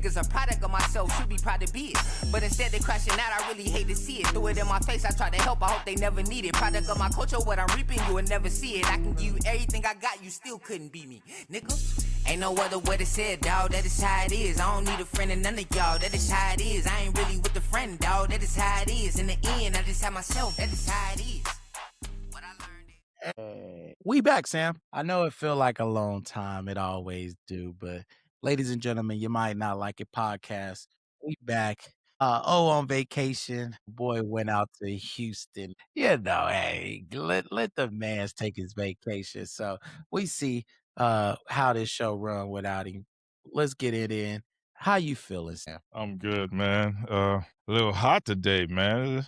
Niggas a product of myself, should be proud to be it. But instead they crashing out, I really hate to see it. Threw it in my face, I tried to help, I hope they never need it. Product of my culture, what I'm reaping, you will never see it. I can give you everything I got, you still couldn't beat me, nigga. Ain't no other way to say it, dawg, that is how it is. I don't need a friend and none of y'all, that is how it is. I ain't really with the friend, dawg, that is how it is. In the end, I just have myself, that is how it is. What I learned. We back, Sam. I know it feel like a long time, it always do, but ladies and gentlemen, you might not like it podcast. We back. On vacation. Boy went out to Houston. You know, hey, let the man take his vacation. So we see how this show run without him. Let's get it in. How you feeling, Sam? I'm good, man. A little hot today, man.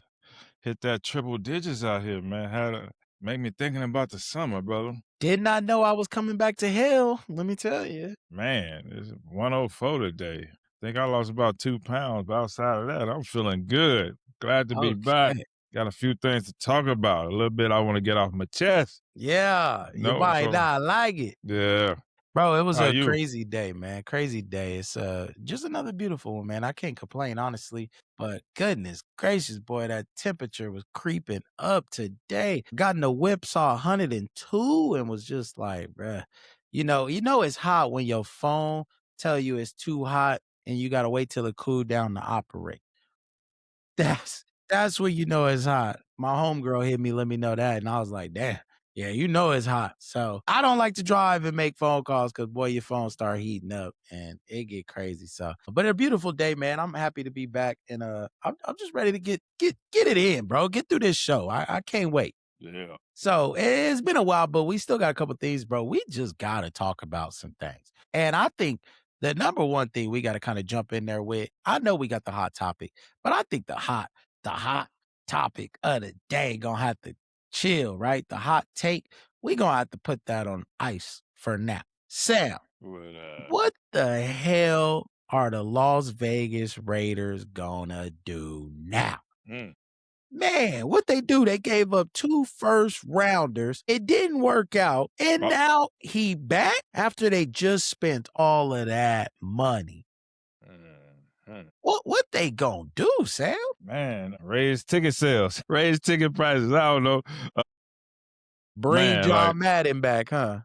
Hit that triple digits out here, man. Make me thinking about the summer, brother. Did not know I was coming back to hell. Let me tell you. Man, it's 104 today. Think I lost about 2 pounds, but outside of that, I'm feeling good. Glad to be back. Got a few things to talk about. A little bit I want to get off my chest. Yeah, you might not like it. Yeah. Bro, it was a crazy day, man. Crazy day. It's just another beautiful one, man. I can't complain, honestly. But goodness gracious, boy, that temperature was creeping up today. Got in the whip, saw 102 and was just like, bruh. You know it's hot when your phone tell you it's too hot and you got to wait till it cool down to operate. That's when you know it's hot. My homegirl hit me, let me know that. And I was like, damn. Yeah, you know it's hot. So I don't like to drive and make phone calls because, boy, your phone start heating up and it get crazy. So, but a beautiful day, man. I'm happy to be back, and I'm just ready to get it in, bro. Get through this show. I can't wait. Yeah. So it's been a while, but we still got a couple things, bro. We just got to talk about some things. And I think the number one thing we got to kind of jump in there with, I know we got the hot topic, but I think the hot topic of the day gonna have to chill, right? The hot take, we gonna have to put that on ice for now. Sam, what the hell are the Las Vegas Raiders gonna do now? Man, what they do, they gave up 2 first-rounders. It didn't work out. And now he back after they just spent all of that money. What they gonna do, Sam? Man, raise ticket sales, raise ticket prices. I don't know. Bring John Madden back, huh?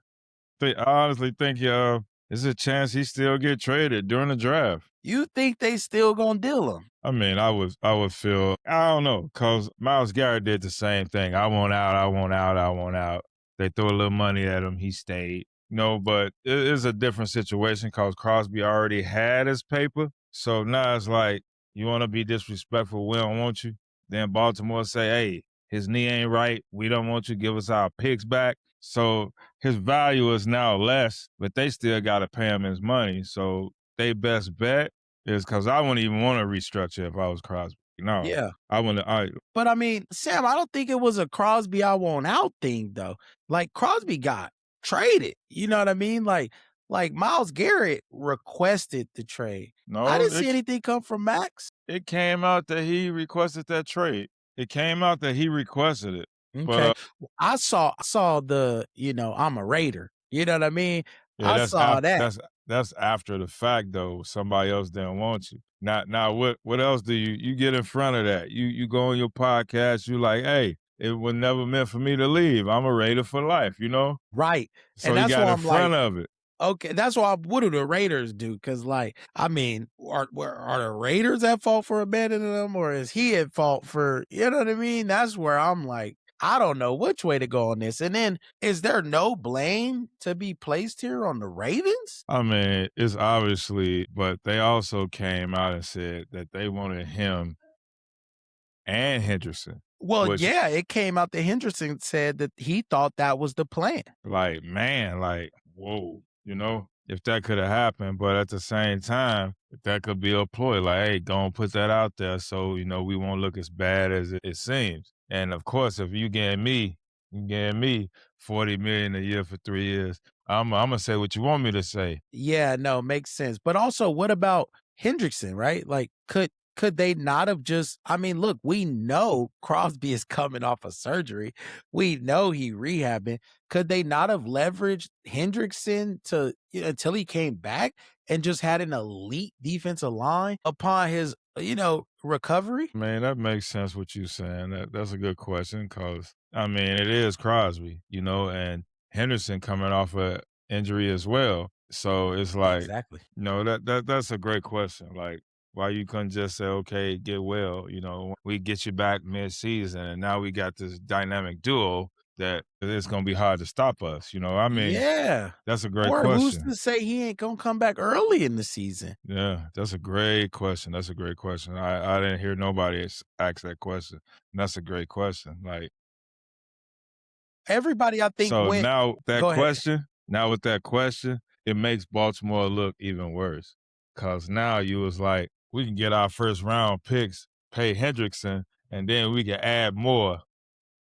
I honestly think there's a chance he still get traded during the draft. You think they still gonna deal him? I mean, I would feel, I don't know, because Myles Garrett did the same thing. I want out. They threw a little money at him. He stayed. No, but it is a different situation because Crosby already had his paper. So now it's like, you want to be disrespectful, we don't want you. Then Baltimore say, hey, his knee ain't right. We don't want you. Give us our picks back. So his value is now less, but they still got to pay him his money. So they best bet is because I wouldn't even want to restructure if I was Crosby. No. Yeah. I wouldn't. But I mean, Sam, I don't think it was a Crosby I want out thing, though. Like, Crosby got traded. You know what I mean? Like Myles Garrett requested the trade. No, I didn't see anything come from Max. It came out that he requested that trade. It came out that he requested it. Okay. But, I saw the, I'm a Raider. You know what I mean? Yeah, I saw that. That's after the fact, though. Somebody else didn't want you. Now what else do you get in front of that? You go on your podcast, you like, hey, it was never meant for me to leave. I'm a Raider for life, you know? Right. So and that's you got in front of it. Okay, that's why. What do the Raiders do? Because, I mean, are the Raiders at fault for abandoning them, or is he at fault for? You know what I mean? That's where I'm like, I don't know which way to go on this. And then, is there no blame to be placed here on the Ravens? I mean, it's obviously, but they also came out and said that they wanted him and Henderson. Well, yeah, it came out that Henderson said that he thought that was the plan. Whoa. If that could have happened, but at the same time, that could be a ploy. Like, hey, don't put that out there so, we won't look as bad as it seems. And of course, if you getting me $40 million a year for 3 years, I'm going to say what you want me to say. Yeah, no, makes sense. But also, what about Hendrickson, right? Like, could they not have just, I mean, look, we know Crosby is coming off of surgery. We know he rehabbing. Could they not have leveraged Hendrickson until he came back and just had an elite defensive line upon his, recovery? Man, that makes sense what you're saying. That's a good question because I mean it is Crosby, and Henderson coming off a injury as well. So it's like, Exactly. that's a great question. Like, why you couldn't just say, okay, get well, we get you back mid-season, and now we got this dynamic duo that it's gonna be hard to stop us. I mean, Yeah. that's a great Or who's question. to say he ain't gonna come back early in the season? Yeah, that's a great question. That's a great question. I didn't hear nobody ask that question. And that's a great question. Like, Everybody, I think, so went. Go ahead. now with that question, it makes Baltimore look even worse. Cause now you was like, we can get our first round picks, pay Hendrickson, and then we can add more.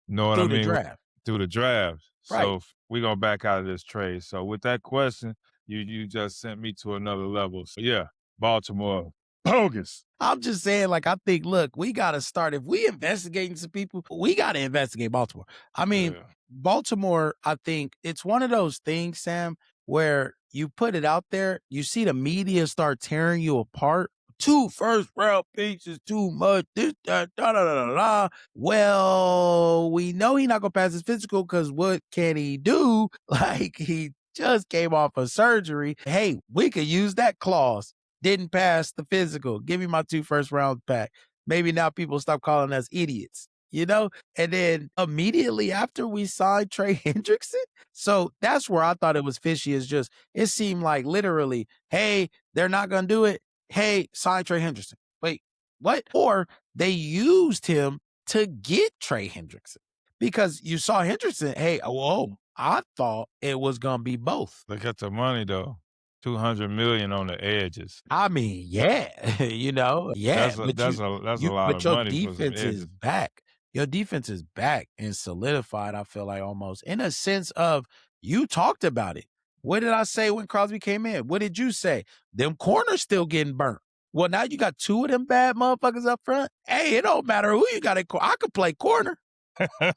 You know what I Through the mean? draft. Through the draft. Right. So we gonna back out of this trade. So with that question, you just sent me to another level. So yeah, Baltimore bogus. I'm just saying, like, I think, look, we got to start. If we investigating some people, we got to investigate Baltimore. I mean, Yeah. Baltimore, I think it's one of those things, Sam, where you put it out there, you see the media start tearing you apart. 2 first round picks is too much. This, that, da, da, da, da, da. Well, we know he not going to pass his physical because what can he do? Like, he just came off of surgery. Hey, we could use that clause. Didn't pass the physical. Give me my 2 first round back. Maybe now people stop calling us idiots, And then immediately after we signed Trey Hendrickson. So that's where I thought it was fishy. Is just, it seemed like literally, hey, they're not going to do it. Hey, sign Trey Hendrickson. Wait, what? Or they used him to get Trey Hendrickson because you saw Hendrickson. Hey, whoa, I thought it was going to be both. Look at the money though. 200 million on the edges. I mean, yeah, yeah, That's a lot of your money for some defense is edges. back. Your defense is back and solidified, I feel like almost in a sense of you talked about it. What did I say when Crosby came in? What did you say? Them corners still getting burnt. Well, now you got 2 of them bad motherfuckers up front. Hey, it don't matter who you got I could play corner.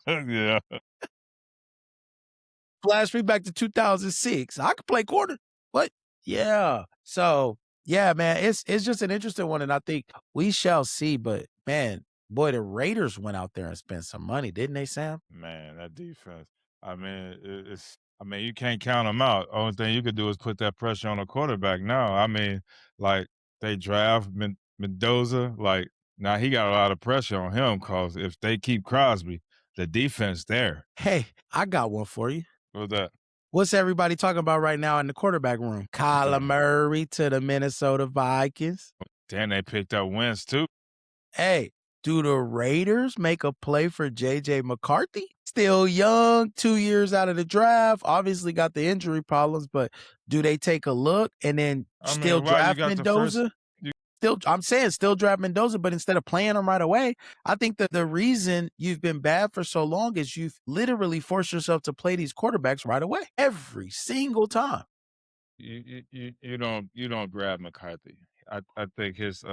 Yeah. Flash me back to 2006. I could play corner. What? Yeah. So, yeah, man, it's just an interesting one, and I think we shall see. But man, boy, the Raiders went out there and spent some money, didn't they, Sam? Man, that defense. I mean, it's. I mean, you can't count them out. Only thing you could do is put that pressure on the quarterback now. I mean, like they draft Mendoza. Like now he got a lot of pressure on him because if they keep Crosby, the defense there. Hey, I got one for you. What's that? What's everybody talking about right now in the quarterback room? Kyler Murray to the Minnesota Vikings. Then they picked up Wentz too. Hey, do the Raiders make a play for J.J. McCarthy? Still young, 2 years out of the draft. Obviously got the injury problems, but do they take a look and then still draft Mendoza? I'm saying still draft Mendoza, but instead of playing him right away, I think that the reason you've been bad for so long is you've literally forced yourself to play these quarterbacks right away every single time. You don't grab McCarthy. I think his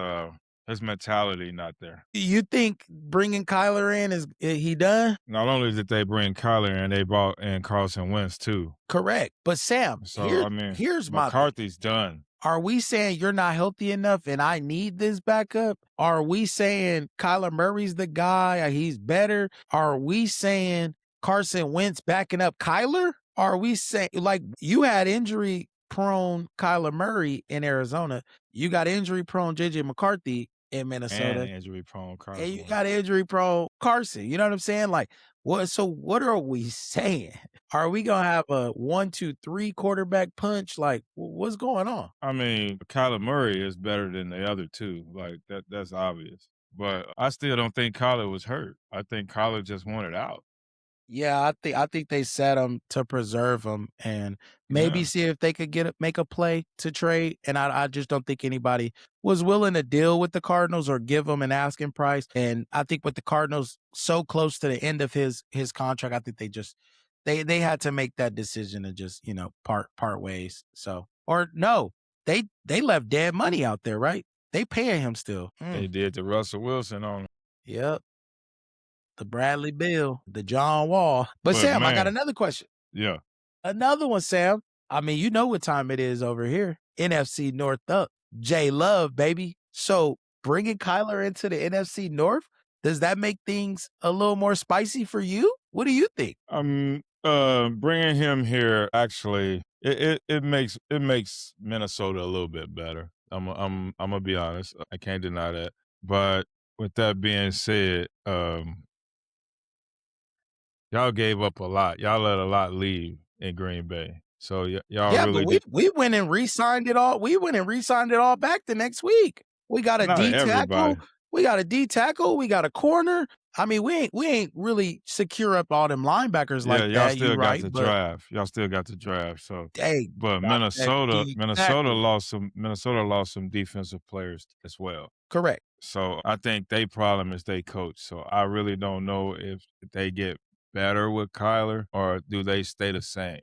mentality not there. You think bringing Kyler in is he done? Not only did they bring Kyler in, they brought in Carson Wentz too. Correct, but Sam, So I mean, here's my thing. McCarthy's done. Are we saying you're not healthy enough and I need this backup? Are we saying Kyler Murray's the guy, he's better? Are we saying Carson Wentz backing up Kyler? Are we saying, like, you had injury-prone Kyler Murray in Arizona. You got injury-prone J.J. McCarthy in Minnesota. And injury-prone Carson. And you got injury-prone Carson. You know what I'm saying? Like, so what are we saying? Are we going to have a 1, 2, 3 quarterback punch? Like, what's going on? I mean, Kyler Murray is better than the other two. Like that's obvious. But I still don't think Kyler was hurt. I think Kyler just wanted out. Yeah, I think they set him to preserve him and maybe see if they could make a play to trade. And I just don't think anybody was willing to deal with the Cardinals or give him an asking price. And I think with the Cardinals so close to the end of his contract, I think they had to make that decision and just part ways. So or no, they left dead money out there, right? They paying him still. They did the Russell Wilson on him. Yep. The Bradley Beal, the John Wall. But Sam, man, I got another question. Yeah. Another one, Sam. I mean, you know what time it is over here. NFC North up. J Love, baby. So bringing Kyler into the NFC North, does that make things a little more spicy for you? What do you think? Bringing him here actually it makes Minnesota a little bit better. I'm gonna be honest. I can't deny that. But with that being said, y'all gave up a lot. Y'all let a lot leave in Green Bay. So y'all Yeah, but really did. we went and re-signed it all. We went and re-signed it all back the next week. We got a Not D everybody. tackle. We got a D tackle. We got a corner. I mean, we ain't really secure up all them linebackers Yeah, like y'all that. You still got right, the but draft. Y'all still got the draft. So, hey, but got that D tackle. Minnesota lost some defensive players as well. Correct. So I think they problem is they coach. So I really don't know if they get better with Kyler or do they stay the same.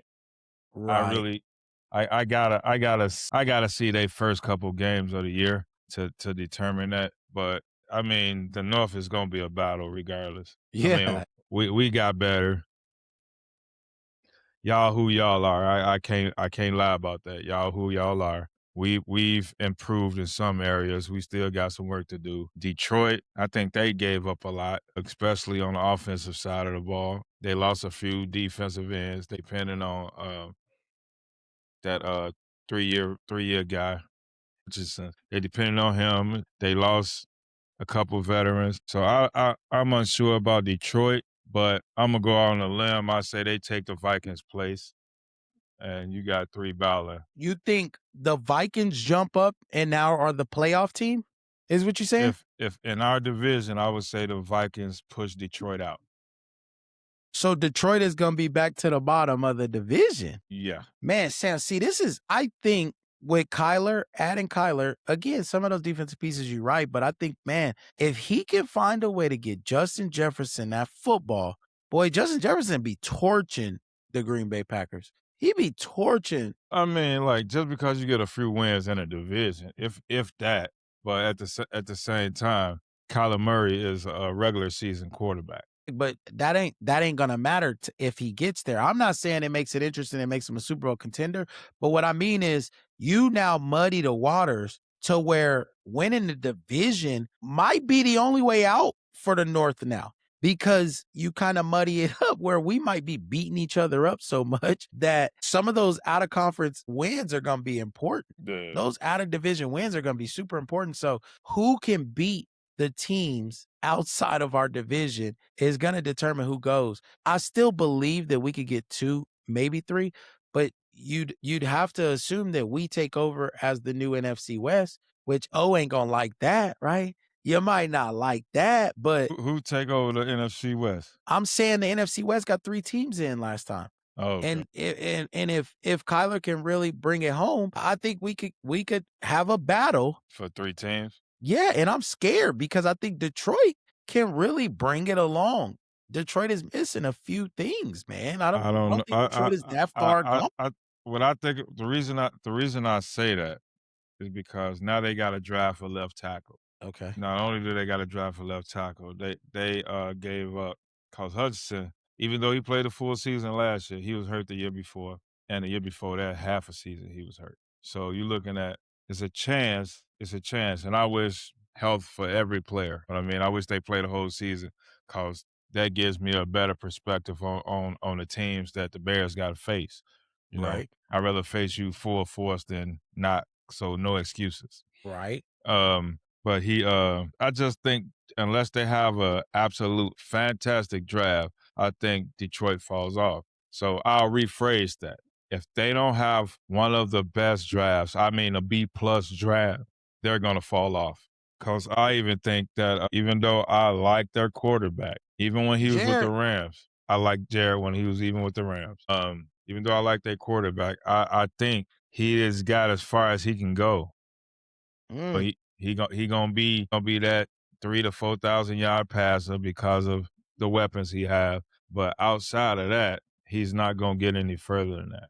I Right. really, I gotta see their first couple games of the year to determine that. But I mean, the North is gonna be a battle regardless. I mean, Yeah. we got better. Y'all who y'all are. I can't lie about that. Y'all who y'all are. We've improved in some areas. We still got some work to do. Detroit, I think they gave up a lot, especially on the offensive side of the ball. They lost a few defensive ends, depending on that 3-year guy. They depended on him. They lost a couple veterans. So I'm unsure about Detroit, but I'm gonna go out on a limb. I say they take the Vikings place and you got 3 Bowler. You think the Vikings jump up and now are the playoff team? Is what you saying? If in our division, I would say the Vikings push Detroit out. So Detroit is gonna be back to the bottom of the division. Yeah. Man, Sam, see, this is, I think, with Kyler, adding Kyler, again, some of those defensive pieces you're right, but I think, man, if he can find a way to get Justin Jefferson that football, boy, Justin Jefferson be torching the Green Bay Packers. He be torching. I mean, like just because you get a few wins in a division, if that, but at the same time, Kyler Murray is a regular season quarterback. But that ain't gonna matter if he gets there. I'm not saying it makes it interesting, it makes him a Super Bowl contender. But what I mean is you now muddy the waters to where winning the division might be the only way out for the North now. Because you kind of muddy it up where we might be beating each other up so much that some of those out of conference wins are going to be important. The Those out of division wins are going to be super important. So, who can beat the teams outside of our division is going to determine who goes. I still believe that we could get 2, maybe 3, but you'd have to assume that we take over as the new NFC West, which O ain't going to like that, right? You might not like that, but who take over the NFC West? I'm saying the NFC West got 3 teams in last time. Oh, okay. And if Kyler can really bring it home, I think we could have a battle For 3 teams? yeah, and I'm scared because I think Detroit can really bring it along. Detroit is missing a few things, man. I I don't don't know. think Detroit is that far gone. What I think the reason I say that is because now they got to draft a left tackle. Okay. Not only do they got to draft a left tackle, they gave up cause Hudson, even though he played a full season last year, he was hurt the year before, and the year before that, half a season he was hurt. So you're looking at it's a chance, and I wish health for every player. But I mean, I wish they played the whole season cause that gives me a better perspective on the teams that the Bears got to face. You know, Right. I'd rather face you full force than not. So no excuses. Right. But I just think unless they have a absolute fantastic draft, I think Detroit falls off. So I'll rephrase that. If they don't have one of the best drafts, I mean a B plus draft, they're gonna fall off. Cause I even think that even though I like their quarterback, even when he was with the Jared. Rams, I like Jared when he was even with the Rams. Even though I like their quarterback, I think he has got as far as he can go. But Mm, he gonna be that 3 to 4,000 yard passer because of the weapons he have. But outside of that, he's not gonna get any further than that.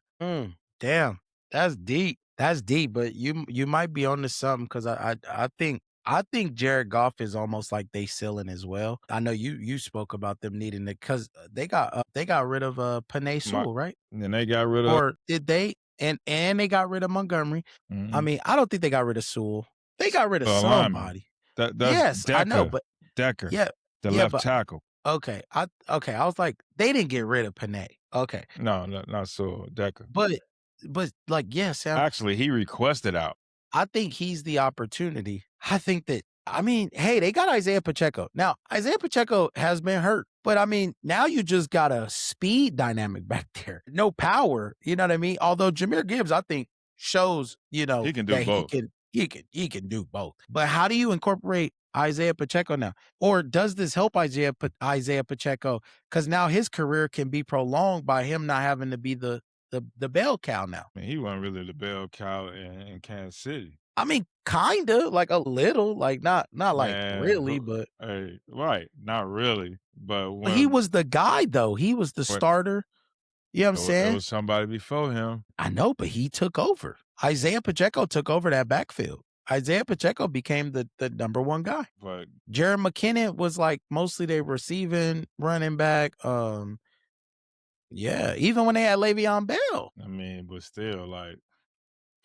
damn. That's deep. That's deep, but you might be onto something because I think Jared Goff is almost like they ceiling as well. I know you spoke about them needing it because they got rid of Panay My, Sewell, right? and then they got rid of Or did they? And they got rid of Montgomery. I Mhm. mean, I don't think they got rid of Sewell. They got rid of Lineman. somebody. That's Yes, I know, but Decker, yeah, the yeah, left but tackle. okay. I was like, they didn't get rid of Panay. Okay. No, not so Decker. But like, yeah, Sam, Actually, he requested out. I think he's the opportunity. I think that I mean, hey, they got Isaiah Pacheco. Now, Isaiah Pacheco has been hurt, but I mean, now you just got a speed dynamic back there. No power, you know what I mean? Although Jahmyr Gibbs, I think, shows, He can do that both. he can do both. But how do you incorporate Isaiah Pacheco now? Or does this help Isaiah Pacheco? Because now his career can be prolonged by him not having to be the bell cow now. I mean, he wasn't really the bell cow in Kansas City. I mean, kinda, like a little, like not like Man, really, but hey, right, not really. But he when was the guy though. He was the but starter. You know what I'm it saying? was somebody before him. I know, but he took over. Isaiah Pacheco took over that backfield. Isaiah Pacheco became the number one guy. But Jared McKinnon was like mostly they receiving running back. Yeah, even when they had Le'Veon Bell. I mean, but still, like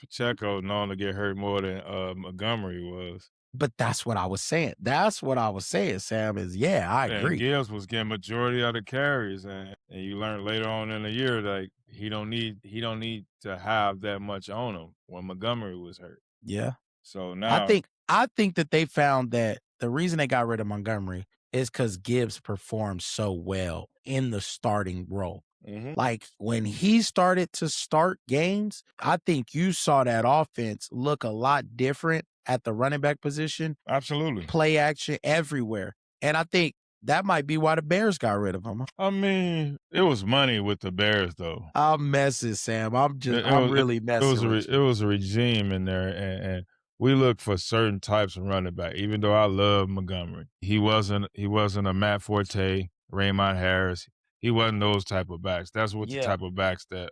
Pacheco known to get hurt more than Montgomery was. But that's what I was saying. That's what I was saying, Sam, is yeah, I And agree. Gibbs was getting majority of the carries, and you learn later on in the year like he don't need to have that much on him when Montgomery was hurt. Yeah. So now I think that they found that the reason they got rid of Montgomery is because Gibbs performed so well in the starting role. Mhm. Like when he started to start games, I think you saw that offense look a lot different at the running back position, Absolutely. play action everywhere. And I think that might be why the Bears got rid of him. I mean, it was money with the Bears though. I'm messing, Sam. It I'm was really messing with you. it was a regime in there, and we look for certain types of running back. Even though I love Montgomery, he wasn't a Matt Forte, Raymond Harris. He wasn't those type of backs. That's what the Yeah. type of backs that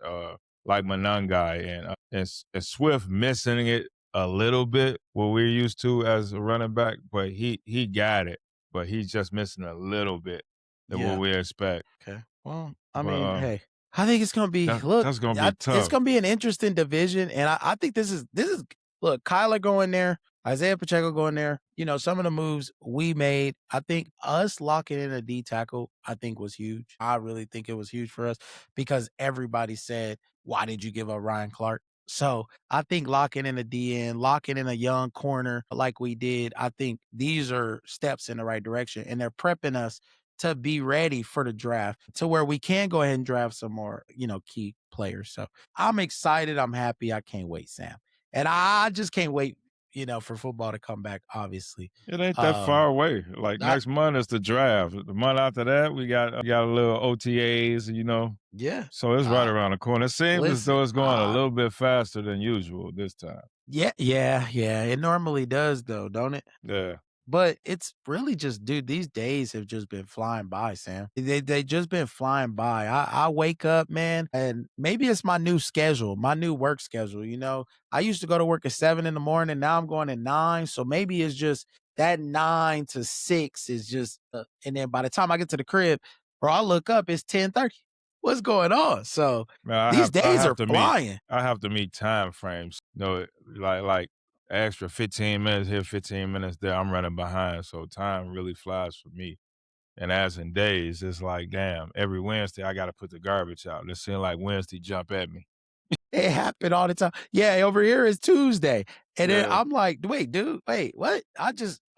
like Monangai and Swift missing it a little bit what we're used to as a running back, but he got it, but he's just missing a little bit than what we expect. Okay. Well, I But mean, hey, I think it's gonna be that's gonna be it's tough. gonna be an interesting division, and I think this is look, Kyler going there, Isaiah Pacheco going there. You know, some of the moves we made. I think us locking in a D tackle, I think was huge. I really think it was huge for us because everybody said, "Why did you give up Ryan Clark?" So I think locking in a DN, locking in a young corner like we did, I think these are steps in the right direction, and they're prepping us to be ready for the draft to where we can go ahead and draft some more, key players. So I'm excited. I'm happy. I can't wait, Sam. And I just can't wait, for football to come back, obviously. It ain't that far away. Like I, next month is the draft. The month after that, we got a little OTAs, yeah. So it's right around the corner. It seems as though Listen, it's going a little bit faster than usual this time. yeah. It normally does though, don't it? Yeah. But it's really just, dude, these days have just been flying by, Sam. They just been flying by. I wake up, man, and maybe it's my new schedule, my new work schedule. I used to go to work at 7 in the morning. Now I'm going at 9. So maybe it's just that 9 to 6 is just, and then by the time I get to the crib, bro, I look up, it's 10:30. What's going on? So Man, these days are flying. I have to meet time frames. Like extra 15 minutes here, 15 minutes there. I'm running behind. So time really flies for me. And as in days, it's like, damn, every Wednesday I got to put the garbage out. It seems like Wednesday jump at me. It happened all the time. Yeah, over here is Tuesday. And then Yeah. I'm like, wait, dude, wait, what?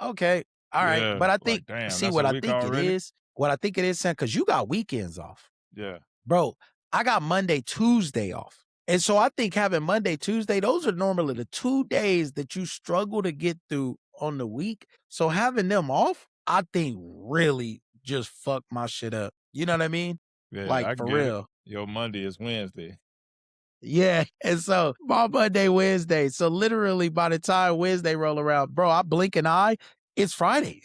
Okay. All right. Yeah. But I Like, think, damn, see that's what a I week think it already? is, Sam, because you got weekends off. Yeah. Bro, I got Monday, Tuesday off. And so I think having Monday, Tuesday, those are normally the 2 days that you struggle to get through on the week. So having them off, I think really just fucked my shit up. You know what I mean? Yeah, Like I for get it. real. Your Monday is Wednesday. Yeah, and so my Monday, Wednesday. So literally by the time Wednesday roll around, bro, I blink an eye, it's Friday.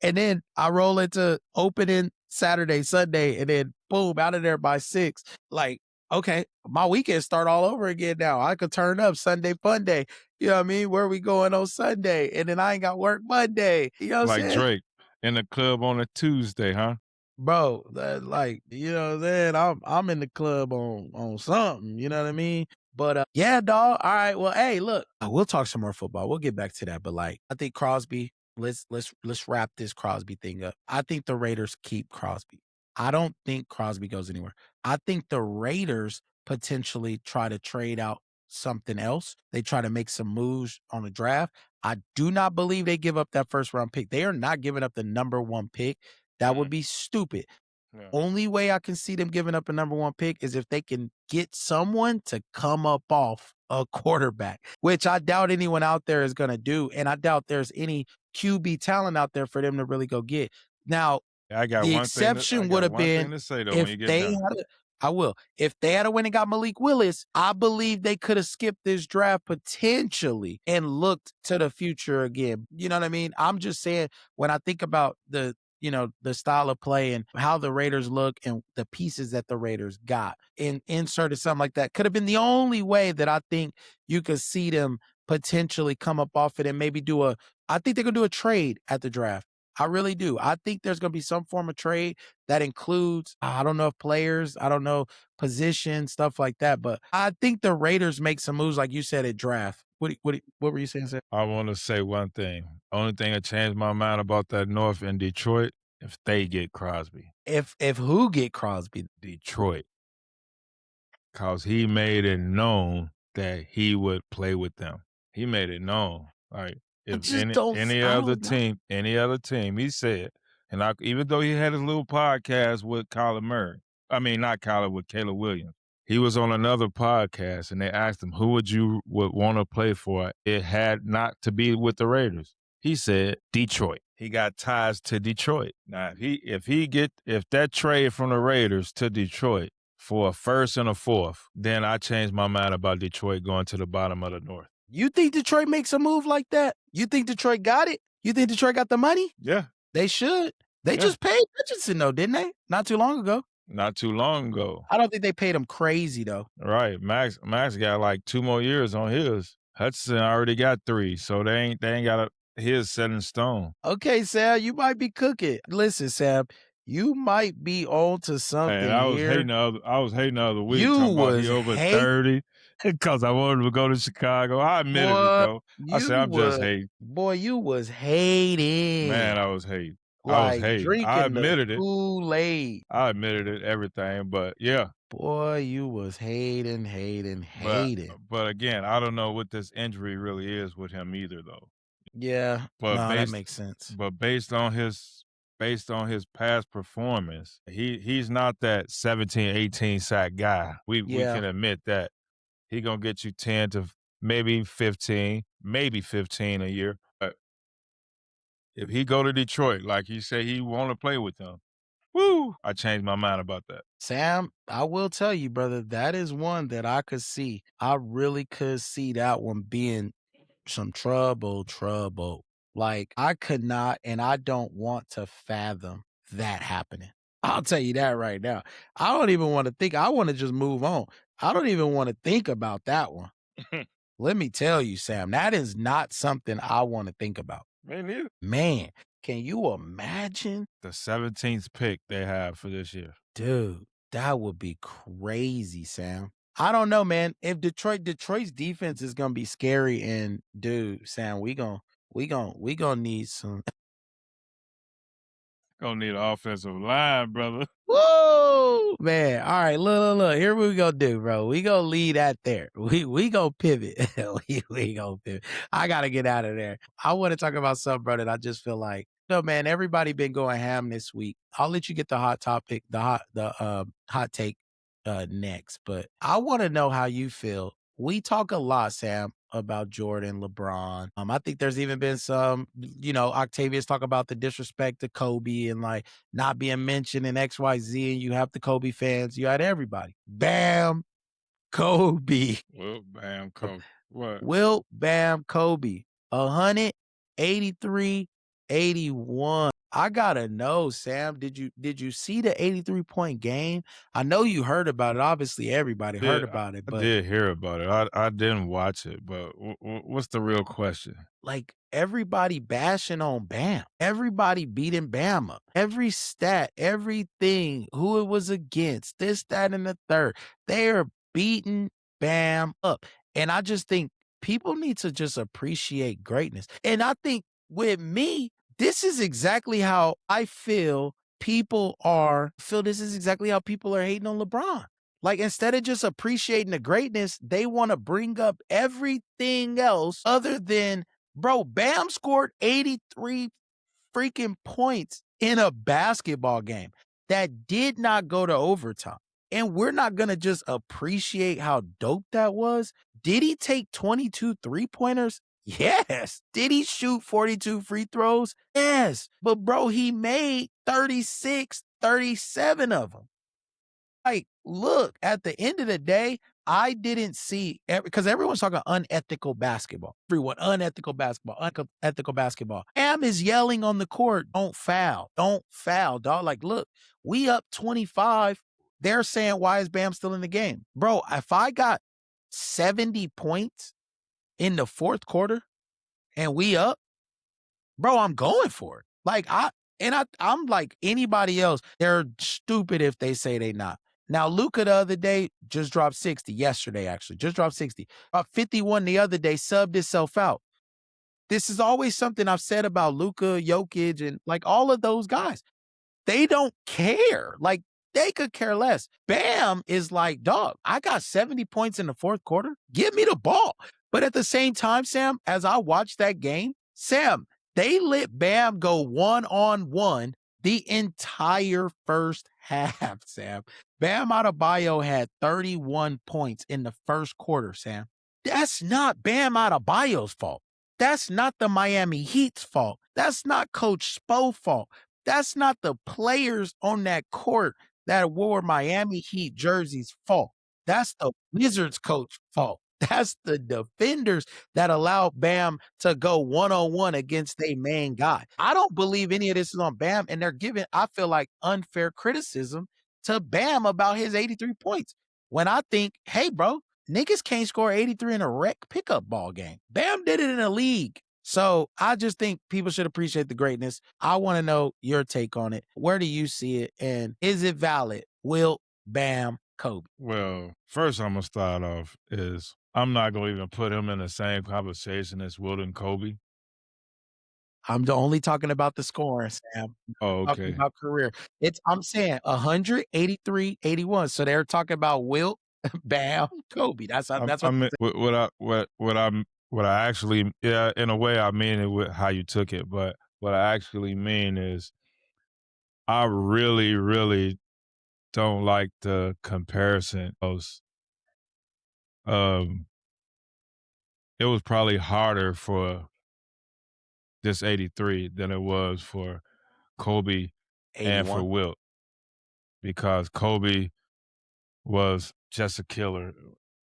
And then I roll into opening Saturday, Sunday, and then boom, out of there by 6. Like, okay, my weekend start all over again now. I could turn up Sunday fun day. You know what I mean? Where we going on Sunday? And then I ain't got work Monday. You know what I'm Like saying? Drake in the club on a Tuesday, huh? bro, that like, you know what I'm saying? I'm in the club on something, you know what I mean? But yeah, dog. All right. Well, hey, look, we'll talk some more football. We'll get back to that. But like, I think Crosby, let's wrap this Crosby thing up. I think the Raiders keep Crosby. I don't think Crosby goes anywhere. I think the Raiders potentially try to trade out something else. They try to make some moves on the draft. I do not believe they give up that first round pick. They are not giving up the number one pick. That would be stupid. Yeah. Only way I can see them giving up a number one pick is if they can get someone to come up off a quarterback, which I doubt anyone out there is going to do. And I doubt there's any QB talent out there for them to really go get. Now, I got the one thing. I exception would got have one thing been to say though when if you get they done. had I will. If they had a win and got Malik Willis, I believe they could have skipped this draft potentially and looked to the future again. You know what I mean? I'm just saying when I think about the style of play and how the Raiders look and the pieces that the Raiders got and inserted something like that could have been the only way that I think you could see them potentially come up off it and maybe I think they're going to do a trade at the draft. I really do. I think there's going to be some form of trade that includes, I don't know if players, I don't know, position, stuff like that. But I think the Raiders make some moves, like you said, at draft. What were you saying, Sam? I want to say one thing. Only thing that changed my mind about that North in Detroit, if they get Crosby. If who get Crosby? Detroit. Because he made it known that he would play with them. He made it known. Like if any other team, he said, and even though he had his little podcast with Kyler Murray, I mean not Kyler, with Caleb Williams. He was on another podcast and they asked him, who would want to play for? It had not to be with the Raiders. He said Detroit. He got ties to Detroit. Now if that trade from the Raiders to Detroit for a first and a fourth, then I changed my mind about Detroit going to the bottom of the North. You think Detroit makes a move like that? You think Detroit got it? You think Detroit got the money? Yeah. They should. They just paid Richardson, though, didn't they? Not too long ago. Not too long ago. I don't think they paid him crazy, though. Right. Max got like 2 more years on his. Hudson already got 3, so they ain't got his set in stone. Okay, Sam, you might be cooking. Listen, Sam, you might be on to something And I was here. hating the other week talking about he over 30 because I wanted him to go to Chicago. I admitted it, though. I said, I'm just hating. Boy, you was hating. Man, I was hating. Like drinking the Kool-Aid. I admitted it, everything, but yeah. Boy, you was hating. But again, I don't know what this injury really is with him either, though. Yeah, that makes sense. But based on his past performance, he's not that 17, 18 sack guy. We can admit that. He gonna get you 10 to maybe 15 a year. But if he go to Detroit, like he said he want to play with them, woo! I changed my mind about that. Sam, I will tell you, brother, that is one that I could see. I really could see that one being some trouble. Like, I could not, and I don't want to fathom that happening. I'll tell you that right now. I don't even want to think. I want to just move on. I don't even want to think about that one. Let me tell you, Sam, that is not something I want to think about. Me neither. Man, can you imagine? The 17th pick they have for this year. Dude, that would be crazy, Sam. I don't know, man. If Detroit's defense is gonna be scary, and dude, Sam, we gonna need some. Gonna need an offensive line, brother. Whoa, man! All right, look. Here we gonna do, bro. We gonna leave that there. We gonna pivot. we gonna pivot. I gotta get out of there. I want to talk about something, bro, that I just feel like. No, man. Everybody been going ham this week. I'll let you get the hot topic, the hot take next. But I want to know how you feel. We talk a lot, Sam, about Jordan, LeBron. I think there's even been some, Octavius talk about the disrespect to Kobe and like not being mentioned in XYZ, and you have the Kobe fans, you had everybody. Bam, Kobe. Wilt, Bam, Kobe. What? Wilt, Bam, Kobe. 183 81. I gotta know, Sam. Did you see the 83-point game? I know you heard about it. Obviously, everybody heard Yeah, about it, I but did hear about it. I didn't watch it, but what's the real question? like everybody bashing on Bam. Everybody beating Bam up. Every stat, everything, who it was against, this, that, and the third. They're beating Bam up. And I just think people need to just appreciate greatness. And I think with me, this is exactly how I feel this is exactly how people are hating on LeBron. Like instead of just appreciating the greatness, they want to bring up everything else other than bro, Bam scored 83 freaking points in a basketball game that did not go to overtime. And we're not going to just appreciate how dope that was. Did he take 22 three-pointers? Yes. Did he shoot 42 free throws? Yes. But bro, he made 36, 37 of them. Like, look, at the end of the day, I didn't see because everyone's talking unethical basketball. Everyone, unethical basketball. Am is yelling on the court, don't foul, dog. Like, look, we up 25. They're saying, why is Bam still in the game? Bro, if I got 70 points in the fourth quarter and we up, bro, I'm going for it. I'm like anybody else. They're stupid if they say they not. Now, Luka the other day just dropped 60. Yesterday, actually, just dropped 60. 51 the other day, subbed itself out. This is always something I've said about Luka, Jokic, and like all of those guys. They don't care. Like, they could care less. Bam is like, dog, I got 70 points in the fourth quarter. Give me the ball. But at the same time, Sam, as I watched that game, Sam, they let Bam go one-on-one the entire first half, Sam. Bam Adebayo had 31 points in the first quarter, Sam. That's not Bam Adebayo's fault. That's not the Miami Heat's fault. That's not Coach Spo's fault. That's not the players on that court that wore Miami Heat jerseys' fault. That's the Wizards coach fault. That's the defenders that allowed Bam to go one-on-one against a main guy. I don't believe any of this is on Bam, and they're giving, I feel like, unfair criticism to Bam about his 83 points. When I think, hey, bro, niggas can't score 83 in a rec pickup ball game. Bam did it in a league. So I just think people should appreciate the greatness. I want to know your take on it. Where do you see it? And is it valid? Wilt, Bam, Kobe. Well, first I'm gonna start off is I'm not gonna even put him in the same conversation as Wilt and Kobe. I'm only talking about the scoring, Sam. Oh, I'm talking okay. about career. I'm saying 183, 81. So they're talking about Wilt, Bam, Kobe. That's I, that's I what mean, what I actually, yeah, in a way I mean it with how you took it, but what I actually mean is I really, really don't like the comparison. Um, it was probably harder for this 83 than it was for Kobe and for 81. Wilt because Kobe was just a killer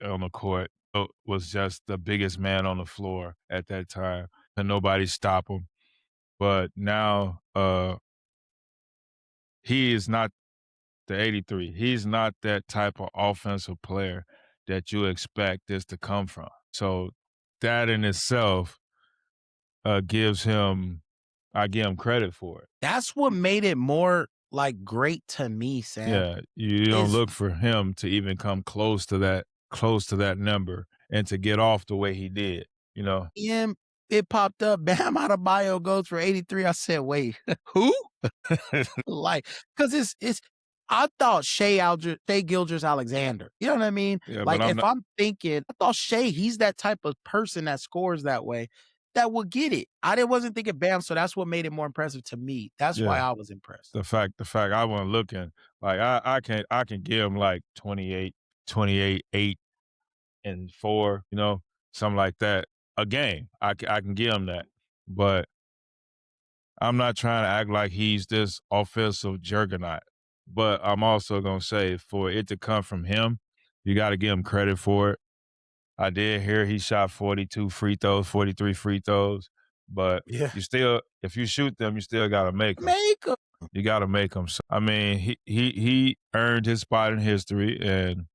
on the court. Wilt was just the biggest man on the floor at that time, and nobody stop him. But now, he is not the 83. He's not that type of offensive player that you expect this to come from. So that in itself gives him, I give him credit for it. That's what made it more like great to me, Sam. Yeah, you don't Is look for him to even come close to that number, and to get off the way he did. You know, him, it popped up, Bam Adebayo goes for 83. I said, wait, who? Like, because it's I thought Shea Gilders Alexander. You know what I mean? yeah, but Like, I'm if not. I'm thinking, I thought Shea, he's that type of person that scores that way, that will get it. Wasn't thinking Bam, so that's what made it more impressive to me. That's why Yeah, I was impressed. the fact I wasn't looking like I can give him like 28, 8 and 4, something like that a game. I can give him that, but I'm not trying to act like he's this offensive juggernaut. But I'm also gonna say for it to come from him, you got to give him credit for it. I did hear he shot 42 free throws, 43 free throws, but Yeah. you still, if you shoot them, you still got to make them. Make 'em. You got to make them. So, I mean, he earned his spot in history, and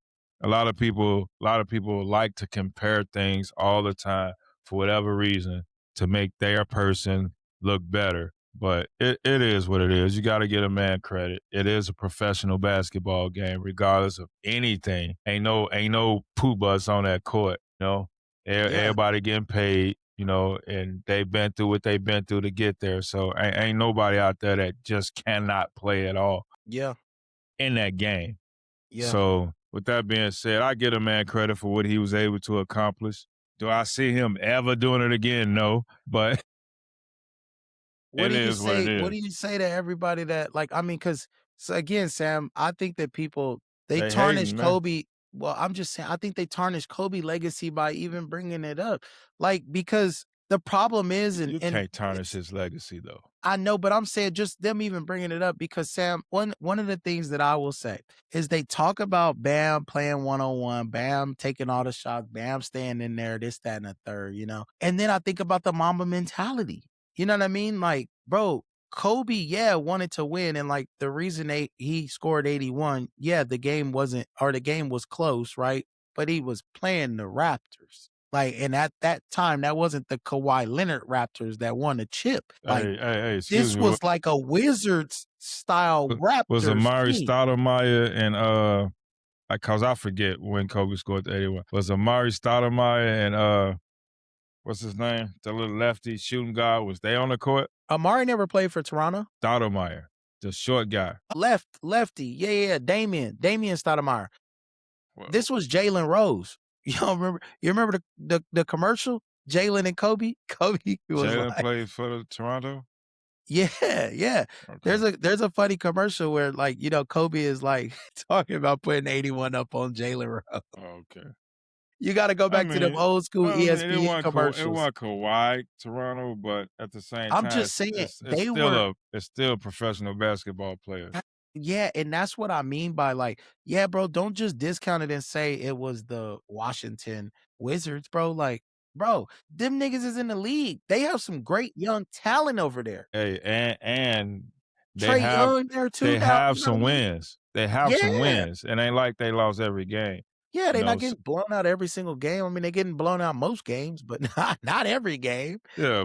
a lot of people like to compare things all the time for whatever reason to make their person look better. But it is what it is. You got to get a man credit. It is a professional basketball game, regardless of anything. Ain't no poo bus on that court. Yeah. Everybody getting paid. And they've been through what they've been through to get there. So ain't nobody out there that just cannot play at all Yeah. in that game. Yeah. So with that being said, I give a man credit for what he was able to accomplish. Do I see him ever doing it again? No, but What it do you is what it say what is. do you say to everybody that like, I mean, 'cause so again, Sam, I think that people they They tarnish hating, man. Kobe. Well, I'm just saying, I think they tarnish Kobe legacy by even bringing it up. Like, because the problem is, You and can't tarnish it's his legacy though. I know, but I'm saying just them even bringing it up because Sam, one of the things that I will say is they talk about Bam playing 1-on-1, Bam taking all the shots, Bam staying in there, this, that, and the third. And then I think about the Mamba mentality. You know what I mean? Like, bro, Kobe, yeah, wanted to win. And like the reason he scored 81, yeah, the game was close, right? But he was playing the Raptors. Like, and at that time, that wasn't the Kawhi Leonard Raptors that won a chip. Like, Hey, excuse this me. was like a Wizards style Was Raptors Amari team. Stoudemire and cause I forget when Kobe scored the 81. Was Amari Stoudemire and what's his name? The little lefty shooting guard, was they on the court? Amari never played for Toronto. Stoudemire, the short guy. Lefty. Yeah. Damian Stoudemire. Well, This was Jalen Rose. You don't remember? You remember the commercial? Jalen and Kobe? Kobe was Jalen like, played for the Toronto? yeah. Okay. There's a funny commercial where like, Kobe is like talking about putting 81 up on Jalen Rose. Oh, okay. You got to go I back to them mean, old school I mean, it ESPN wasn't it commercials. wasn't Kawhi Toronto, but at the same I'm time, just saying it's they still were. a professional basketball player. Yeah, and that's what I mean by like, yeah, bro, don't just discount it and say it was the Washington Wizards, bro. Like, bro, them niggas is in the league. They have some great young talent over there. Hey, and they Trey have Young there too they now. have You know what some I mean? wins. They have some Yeah. wins. It ain't like they lost every game. Yeah, You they're know, not s getting blown out every single game. I mean, they're getting blown out most games, but not every game. yeah,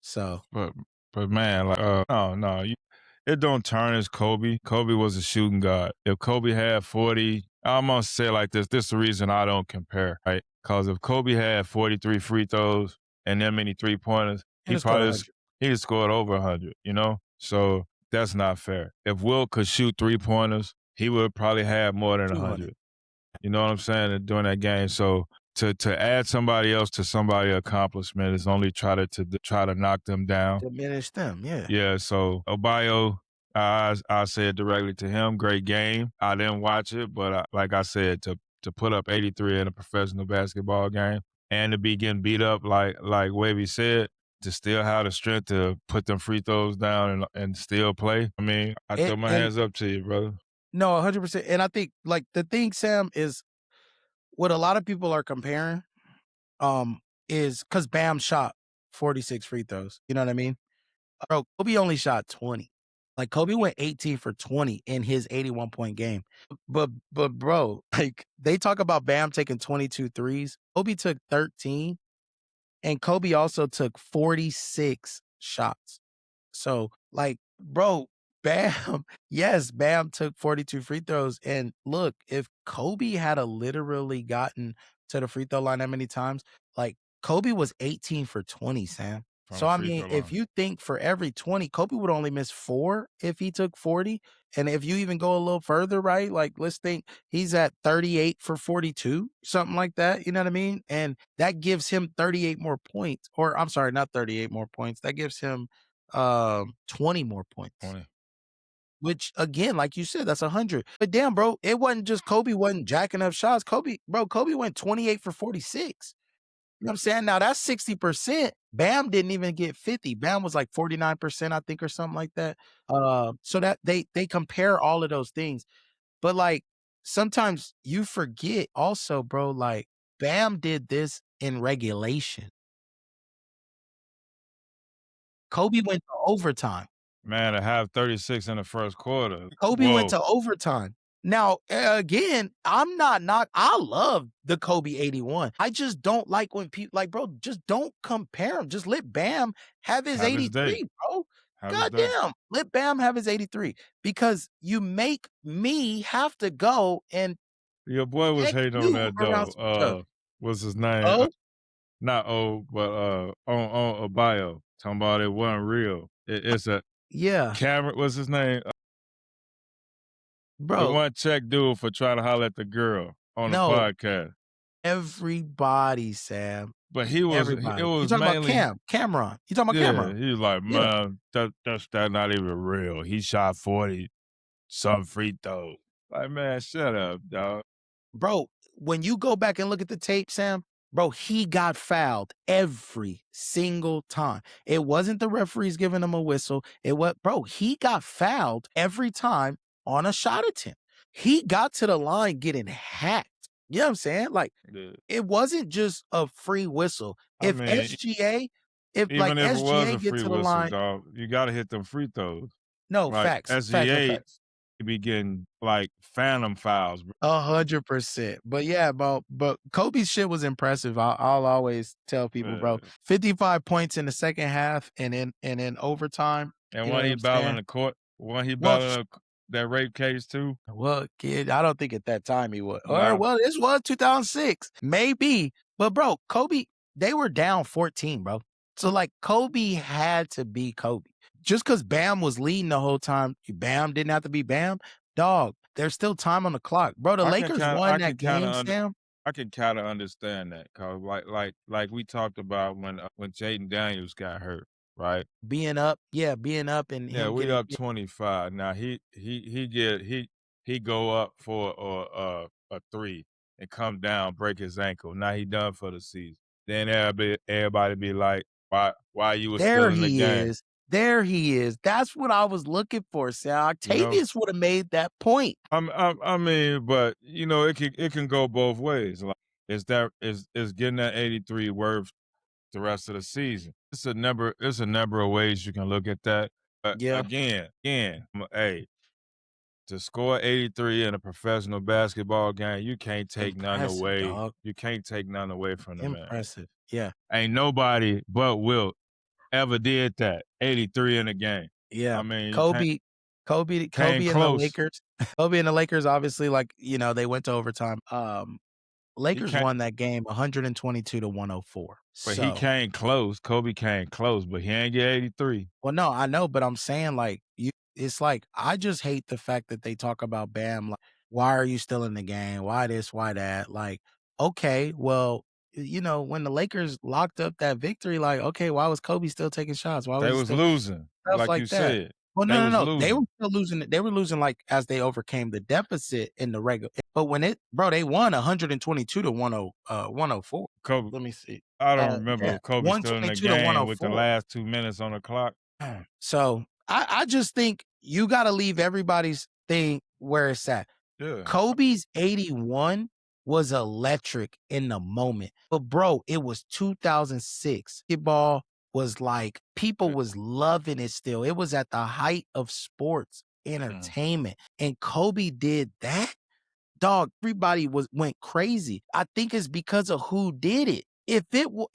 So but but man, like no, it don't tarnish Kobe. Kobe was a shooting guard. If Kobe had 40, I'm gonna say it like this. This is the reason I don't compare, right? Because if Kobe had 43 free throws and that many 3-pointers, and it's called 100, he'd scored over 100. So that's not fair. If Wilt could shoot 3-pointers, he would probably have more than 200. 100. You know what I'm saying? During that game. So to add somebody else to somebody's accomplishment is only try to knock them down. Diminish them, yeah. Yeah, so Adebayo, I said directly to him, great game. I didn't watch it, but like I said, to put up 83 in a professional basketball game and to be getting beat up like Wavy said, to still have the strength to put them free throws down and still play. I mean, I throw my And hands up to you, brother. no, 100%. And I think like the thing, Sam, is what a lot of people are comparing is because Bam shot 46 free throws. You know what I mean? Bro, Kobe only shot 20. Like Kobe went 18 for 20 in his 81-point game. But bro, like they talk about Bam taking 22 threes. Kobe took 13, and Kobe also took 46 shots. So, like, bro, Bam, yes, Bam took 42 free throws. And look, if Kobe had a literally gotten to the free throw line that many times, like Kobe was 18 for 20, Sam. From So, the I free mean, throw if line. you think for every 20, Kobe would only miss 4 if he took 40. And if you even go a little further, right? Like, let's think he's at 38 for 42, something like that. You know what I mean? And that gives him 38 more points. Or I'm sorry, not 38 more points. That gives him 20 more points. 20. Which again, like you said, that's 100. But damn, bro, it wasn't just Kobe wasn't jacking up shots. Kobe went 28 for 46. You know what I'm saying? Now that's 60%. Bam didn't even get 50. Bam was like 49%, I think, or something like that. So that they compare all of those things. But like sometimes you forget also, bro, like Bam did this in regulation. Kobe went to overtime. Man, to have 36 in the first quarter. Kobe went Whoa. to overtime. Now, again, I love the Kobe 81. I just don't like when people like, bro, just don't compare him. Just let Bam have his Have his day. 83, bro. Have his day. Goddamn. Let Bam have his 83 because you make me have to go and Your boy was check hating on you that around some stuff. though. What's his name? Oh, Not O, but on Adebayo. Talking about it wasn't real. It's a yeah, Cameron. What's his name? The bro. one Czech dude for trying to holler at the girl on the No, podcast. everybody, Sam. But it Everybody. You was talking about mainly Cameron. You talking about yeah. Cameron. He was like, Yeah. man, that's not even real. He shot 40 some free throws. Like, man, shut up, dog. Bro, when you go back and look at the tape, Sam, bro, he got fouled every single time. It wasn't the referees giving him a whistle. Bro, he got fouled every time on a shot attempt. He got to the line getting hacked. You know what I'm saying? Like, Yeah. it wasn't just a free whistle. I If mean, SGA, if like even if it was SGA a get free to the whistle, line, dog, you got to hit them free throws. no, Like facts, facts, SGA facts. be getting like phantom fouls, bro. 100%. But yeah, but Kobe's shit was impressive. I'll always tell people, bro. 55 points in the second half and in overtime. And You know when what he I'm battling saying? the court, when he Well, battling that rape case too. well, kid, I don't think at that time he was. Or Nah, well, this was 2006, maybe. But bro, Kobe, they were down 14, bro. So like Kobe had to be Kobe. Just because Bam was leading the whole time, Bam didn't have to be Bam. Dog, there's still time on the clock, bro. The Lakers won that game, Sam. I can kind of understand that, cause like we talked about when Jaden Daniels got hurt, right? Being up and Yeah, him we getting up 25 now. He go up for a three and come down, break his ankle. Now he done for the season. Then everybody be like, why you was still there in the he game? is. There he is. That's what I was looking for, Sal. You know? Octavius would have made that point. I mean, but you know, it can go both ways. Like, is getting that 83 worth the rest of the season? It's a number of ways you can look at that. But Yeah. again, hey, to score 83 in a professional basketball game, you can't take none Impressive, away. dog. You can't take none away from the man. Impressive. Yeah. Ain't nobody but Wilt ever did that. 83 in a game. Yeah. I mean, Kobe came and the close. Lakers. Kobe and the Lakers, obviously, like, you know, they went to overtime. Lakers won that game 122 to 104. But he came close. Kobe came close, but he ain't get 83. Well, no, I know, but I'm saying like it's like I just hate the fact that they talk about Bam like, why are you still in the game? Why this? Why that? Like, okay, well, you know, when the Lakers locked up that victory, like, okay, why was Kobe still taking shots? Why They was he was still losing, stuff like like you that? said. Well, They was no. They were losing. still losing. They were losing like as they overcame the deficit in the regular. But when they won 122 to 104. Kobe, Let me see. I don't remember Yeah, if Kobe still in the 122 to game with the 104. last 2 minutes on the clock. So I just think you got to leave everybody's thing where it's at. Yeah. Kobe's 81 was electric in the moment. But bro, it was 2006. Basketball was like people was loving it still. It was at the height of sports entertainment. And Kobe did that. Dog, everybody went crazy. I think it's because of who did it. If it was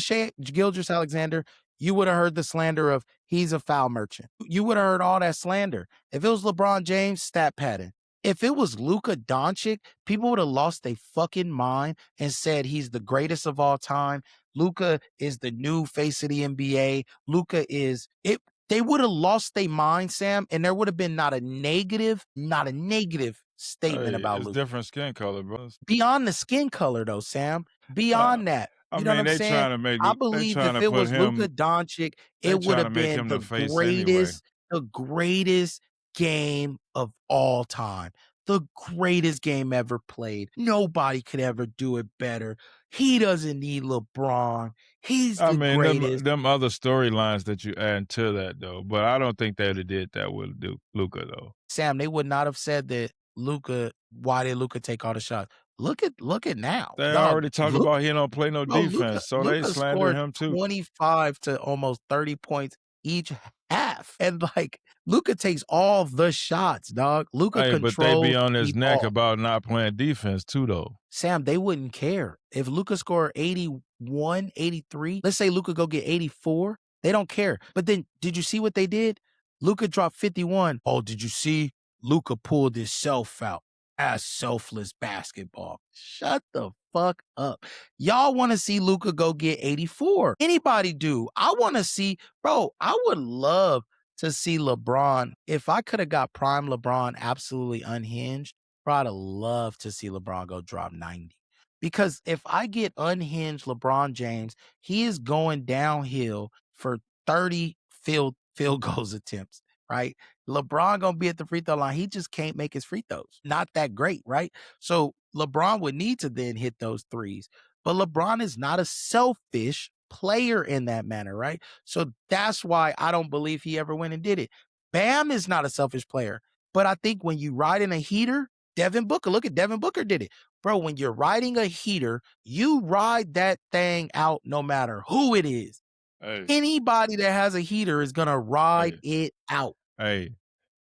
Shea Gilgeous-Alexander, you would have heard the slander of he's a foul merchant. You would have heard all that slander. If it was LeBron James, stat pattern. If it was Luka Doncic, people would have lost their fucking mind and said he's the greatest of all time. Luka is the new face of the NBA. Luka is it. They would have lost their mind, Sam, and there would have been not a negative statement about Luka. It's different skin color, bro. Beyond the skin color, though, Sam. Beyond that. You know what I'm saying? I believe if it was Luka Doncic, it would have been the greatest game of all time. The greatest game ever played. Nobody could ever do it better. He doesn't need LeBron. He's the greatest. Them other storylines that you add to that, though. But I don't think they'd have did that with Luka, though. Sam, they would not have said that Luka, why did Luka take all the shots? look at now. They Dog, already talk about he don't play no bro, defense, so they Luka slander scored him too. 25 to almost 30 points each half. And like Luka takes all the shots, dog. Luka Hey, but they be controls on his the neck ball. about not playing defense too, though. Sam, they wouldn't care. If Luka scored 81, 83, let's say Luka go get 84, they don't care. But then did you see what they did? Luka dropped 51. Oh, did you see? Luka pulled himself out. That's selfless basketball. Shut the fuck up. Y'all want to see Luka go get 84. Anybody do. I want to see, bro, I would love to see LeBron. If I could have got prime LeBron absolutely unhinged, bro, I'd have loved to see LeBron go drop 90. Because if I get unhinged LeBron James, he is going downhill for 30 field goals attempts, right? LeBron gonna be at the free throw line. He just can't make his free throws. Not that great, right? So LeBron would need to then hit those threes. But LeBron is not a selfish player in that manner, right? So that's why I don't believe he ever went and did it. Bam is not a selfish player. But I think when you ride in a heater, Devin Booker, look at Devin Booker did it. Bro, when you're riding a heater, you ride that thing out no matter who it is. Hey, Anybody that has a heater is gonna ride it out. hey,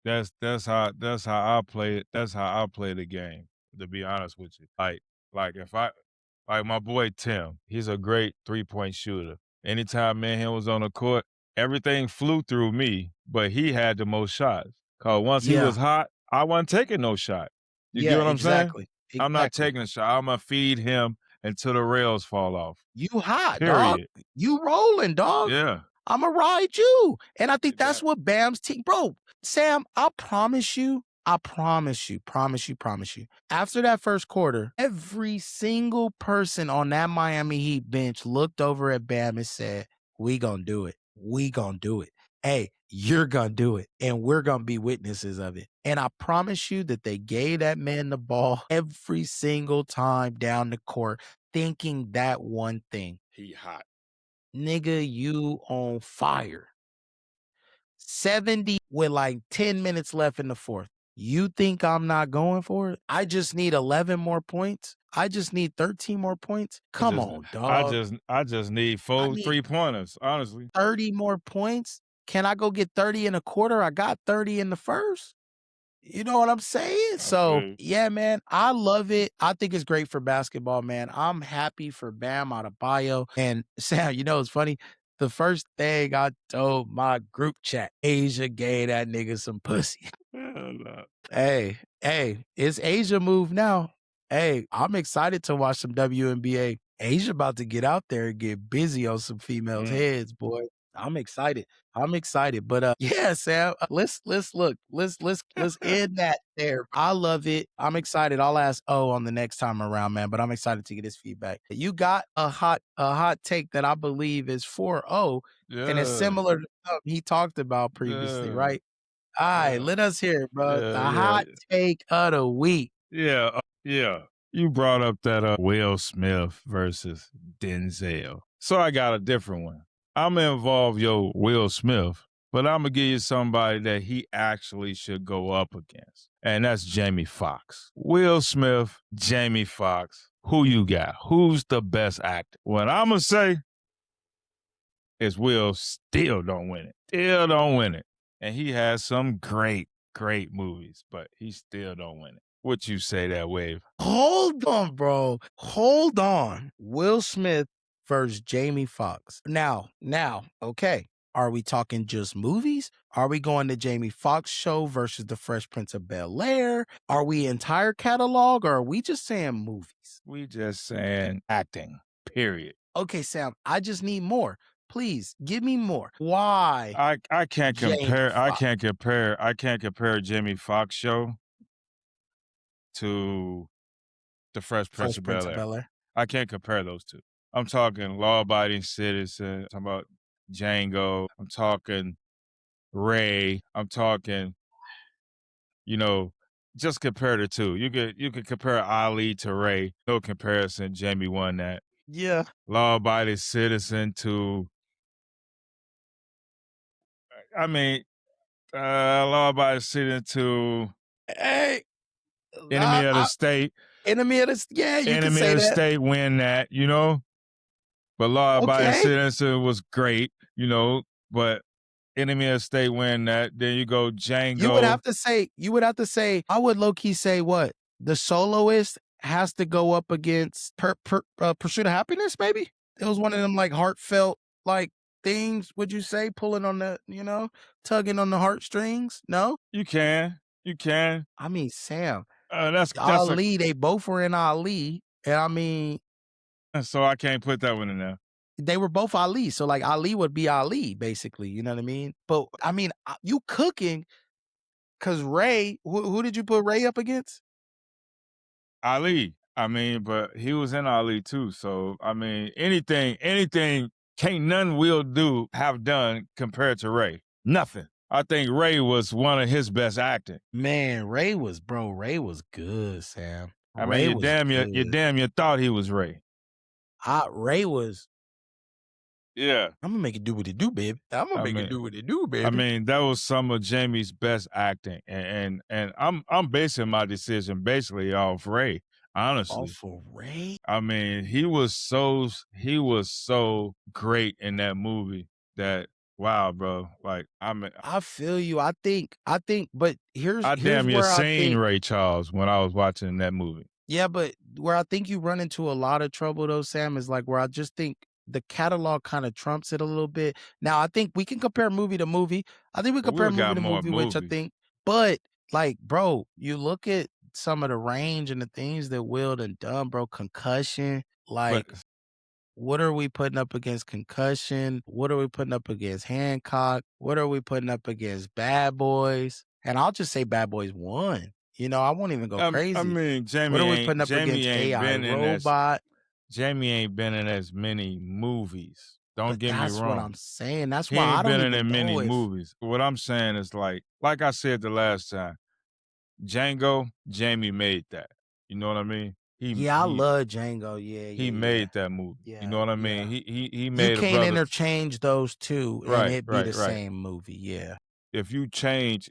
that's how I play it. That's how I play the game. To be honest with you, like if I like my boy Tim, he's a great 3-point shooter. Anytime me and him was on the court, everything flew through me, but he had the most shots. Cause once he was hot, I wasn't taking no shot. You get what I'm saying? I'm not taking a shot. I'm gonna feed him until the rails fall off. You hot, dog. Period. You rolling, dog. Yeah. I'ma ride you. And I think that's what Bam's team, bro. Sam, I promise you. After that first quarter, every single person on that Miami Heat bench looked over at Bam and said, we gonna do it. We gonna do it. Hey, you're gonna do it. And we're gonna be witnesses of it. And I promise you that they gave that man the ball every single time down the court, thinking that one thing. He hot. Nigga, you on fire. 70 with like 10 minutes left in the fourth. You think I'm not going for it? I just need 11 more points. I just need 13 more points. Come on, dog. I just need 4 need 3-pointers, honestly. 30 more points. Can I go get 30 in a quarter? I got 30 in the first. You know what I'm saying? So, yeah, man, I love it. I think it's great for basketball, man. I'm happy for Bam Adebayo. And Sam, you know, it's funny. The first thing I told my group chat, Asia gave that nigga some pussy. Hey, it's Asia move now. Hey, I'm excited to watch some WNBA. Asia about to get out there and get busy on some females' heads, boy. I'm excited. But yeah, Sam, let's end that there. I love it. I'm excited. I'll ask O on the next time around, man, but I'm excited to get his feedback. You got a hot take that I believe is for O, and it's similar to something he talked about previously, right? All right, let us hear it, bro. The hot take of the week. Yeah. You brought up that Will Smith versus Denzel. So I got a different one. I'm gonna involve your Will Smith, but I'm gonna give you somebody that he actually should go up against. And that's Jamie Foxx. Will Smith, Jamie Foxx. Who you got? Who's the best actor? What I'm gonna say is Will still don't win it. And he has some great movies, but he still don't win it. What you say that, Wave? Hold on, bro. Hold on. Will Smith versus Jamie Foxx. Now, okay. Are we talking just movies? Are we going to Jamie Foxx show versus The Fresh Prince of Bel-Air? Are we entire catalog, or are we just saying movies? We just saying acting, period. Okay, Sam, I just need more. Please give me more. Why? I can't compare Jamie Foxx show to The Fresh Prince of Bel-Air. I can't compare those two. I'm talking law-abiding citizen. I'm talking about Django. I'm talking Ray. I'm talking, just compare the two. You could compare Ali to Ray. No comparison. Jamie won that. Yeah. Law-abiding citizen to, law-abiding citizen to Hey. enemy of the state. Enemy of the yeah, you can Enemy say of the that. State win that, you know. But Law Abiding Okay. Citizen was great, you know. But Enemy of the State win that. Then you go Django. You would have to say, I would low key say what? The Soloist has to go up against Pursuit of Happiness, maybe? It was one of them like heartfelt like things, would you say? Pulling on the, tugging on the heartstrings? No? You can. I mean, Sam, That's Ali, they both were in Ali. And I mean, so I can't put that one in there. they were both Ali. So like Ali would be Ali, basically. You know what I mean? But I mean, you cooking, because Ray, who did you put Ray up against? Ali. I mean, but he was in Ali too. So I mean, anything can't none will have done compared to Ray. Nothing. I think Ray was one of his best acting. Man, Ray was good, Sam. I mean, you damn you thought he was Ray. Ray was. Yeah. I'm gonna make it do what it do, baby. I'm gonna make it do what it do, baby. I mean, that was some of Jamie's best acting, and I'm basing my decision basically off Ray. Honestly, for Ray. I mean, he was so great in that movie that wow, bro. Like I feel you. I think, but here's damn near where I seen think, Ray Charles when I was watching that movie. yeah, but where I think you run into a lot of trouble though, Sam, is like where I just think the catalog kind of trumps it a little bit. Now, I think we can compare movie to movie. I think we But compare Will got movie to more movie, which I movies. think, but like, bro, you look at some of the range and the things that Will done, bro. Concussion, like, what are we putting up against Concussion? What are we putting up against Hancock? What are we putting up against Bad Boys? And I'll just say Bad Boys 1. I won't even go crazy. I mean, What are we putting up against AI Robot? Jamie ain't been in as many movies. Don't get me wrong. That's what I'm saying. That's He why I ain't don't been even in know many if movies. What I'm saying is like I said the last time, Django, Jamie made that. You know what I mean? I love Django. Yeah, he made that movie. Yeah, you know what I mean? yeah. He made You a can't brother. interchange those two and it be the Right. same movie. Yeah. If you change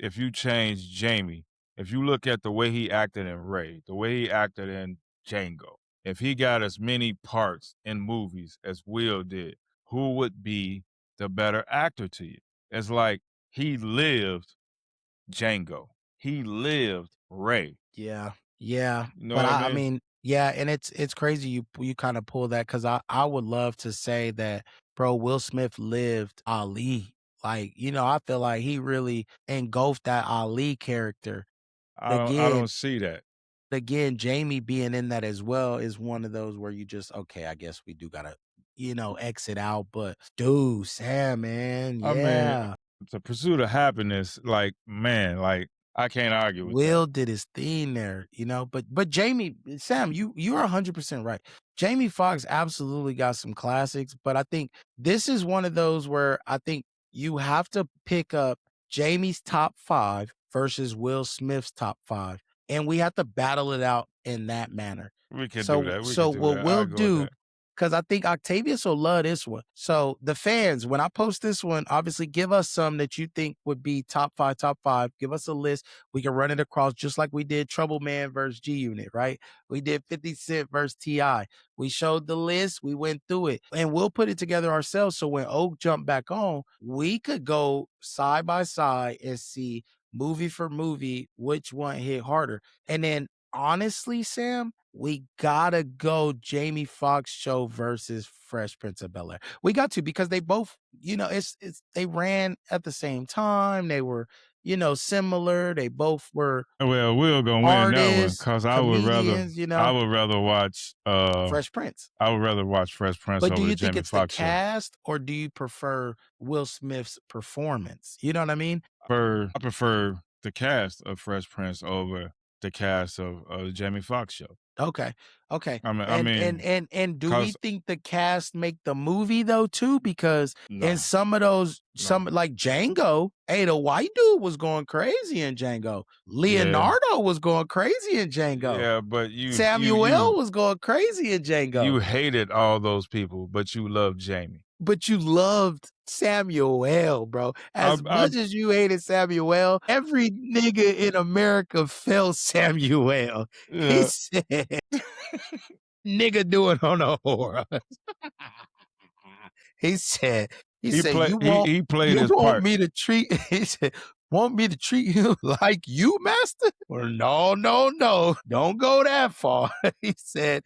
Jamie, if you look at the way he acted in Ray, the way he acted in Django, if he got as many parts in movies as Will did, who would be the better actor to you? It's like he lived Django. He lived Ray. Yeah. You know But what I I mean? mean, yeah, and it's crazy you kind of pull that because I would love to say that, bro, Will Smith lived Ali. Like, I feel like he really engulfed that Ali character. I don't see that. Again, Jamie being in that as well is one of those where you just, okay, I guess we do gotta, exit out. But dude, Sam, man, I mean, yeah. the pursuit of happiness, like, man, like, I can't argue with that. Will did his thing there, but Jamie, Sam, you're 100% right. Jamie Foxx absolutely got some classics, but I think this is one of those where I think you have to pick up Jamie's top 5 versus Will Smith's top 5, and we have to battle it out in that manner. We can do that. So what we'll do, because I think Octavius will love this one. So the fans, when I post this one, obviously give us some that you think would be top 5. Give us a list. We can run it across just like we did Trouble Man versus G Unit, right? We did 50 Cent versus T.I. We showed the list. We went through it. And we'll put it together ourselves. So when Oak jumped back on, we could go side by side and see movie for movie which one hit harder. And then honestly, Sam, we gotta go Jamie Foxx show versus Fresh Prince of Bel-Air. We got to, because they both, it's they ran at the same time. They were, similar. They both were. Well, we're gonna win that one because I would rather watch Fresh Prince. I would rather watch Fresh Prince But over do you the think Jamie it's Foxx the cast or do you prefer Will Smith's performance? You know what I mean? I prefer the cast of Fresh Prince over the cast of the Jamie Foxx show. Okay. I mean, And do we think the cast make the movie though too? Because in some of those, like Django, hey, the white dude was going crazy in Django. Leonardo was going crazy in Django. Yeah, but Samuel was going crazy in Django. You hated all those people, but you loved Jamie. but you loved Samuel, bro. As I much as you hated Samuel, every nigga in America felt Samuel. He yeah. said, "Nigga doing on a whore." He said, he He said, play he played you his want part. me to treat," he said, "want me to treat you like you, master?" Or no, no, no, don't go that far. He said,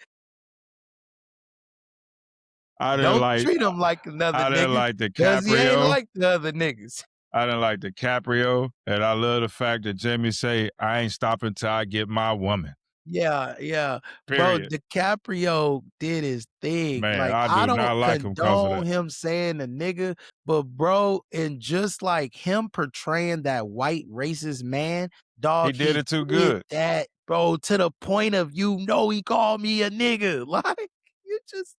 I didn't "Don't like treat him like another I didn't nigga, like 'cause he ain't DiCaprio. like the other niggas." I didn't like DiCaprio, and I love the fact that Jimmy say, "I ain't stopping till I get my woman." Yeah, yeah. Bro, Period. DiCaprio did his thing. Man, Like, I I do don't not like him because of condone that. him saying the nigga, but bro, and just like him portraying that white racist man, He dog, did he it too did good. that, bro, to the point of he called me a nigga. Like, you just